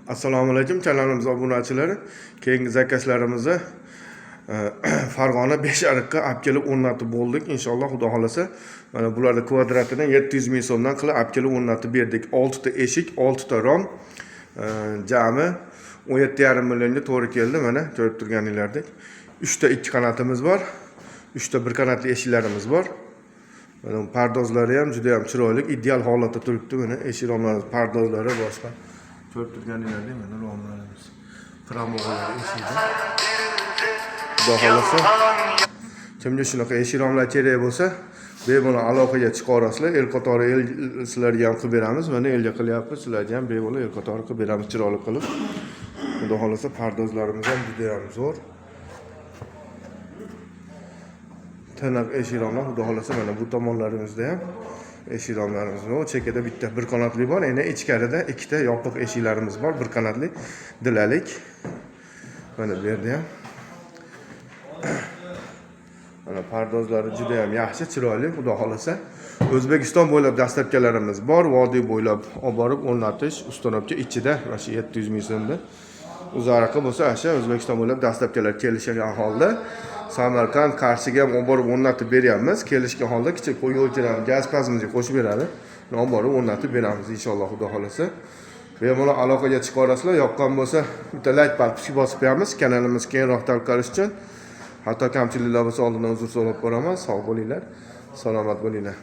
Assalomu alaykum kanalimiz obunachilari. Keyingi zakazlarimizni Farg'ona 5 ariqqa olib kelib o'rnatib bo'ldik. Inshaalloh Xudo xolasa mana bularni kvadratini 700 ming so'mdan qilib olib kelib o'rnatib berdik. 6 ta eshik, 6 ta rom, jami 17,5 millionga to'g'ri keldi. Mana ko'rib turganinglardek 3 ta 2 qanotimiz bor, 3 ta bir qanotli eshiklarimiz bor. Mana pardozlari ham juda ham chiroyli, ideal holatda turibdi. Mana eshik romlari, pardozlari boshqa. Ko'rib turganinglardek mana romlarimiz, framug'alari eshikda. Xudo xolasa kimga shunaqa eshik romlar kerak bo'lsa, bemalol aloqaga chiqarasizlar. El qatori sizlarga ham qilib beramiz. Mana elga qilyapmiz, sizlarga ham bemalol el qatori qilib beramiz chiroyli qilib. Xudo xolasa pardozlarimiz ham juda ham zo'r. Tiniq eshik romlar, xudo xolasa mana bu tomonlarimizda ham eshik romlarimiz bor. Chekada bitta bir qanotli bor. Endi ichkarida ikkita yopiq eshiklarimiz bor, bir qanotli dilalik. Mana bu yerda ham mana pardozlari juda ham yaxshi, chiroyli, xudo xolasa. O'zbekiston bo'ylab dastlabkilarimiz bor, vodiy bo'ylab olib borib o'rnatish ustanobga ichida mana shu 700 ming so'mda. Uzariqi bo'lsa, o'sha O'zbekiston bo'ylab dastlabkilar kelishgan holda Samarqand, Qarshiga ham olib borib o'rnatib beryapmiz. Kelishgan holda kichik yo'lchilar ham gaz pazimizga qo'shib beradi. Olib borib o'rnatib beramiz inshaalloh Xudo xolasa. Bemalol aloqaga chiqarasizlar. Yoqqan bo'lsa, bitta like bosib qo'yamiz. Kanalimiz keyinroq tarqalish uchun. Hatto kamchiliklar bo'lsa oldindan uzr so'rab qo'raman. Sog' bo'linglar, salomat bo'linglar.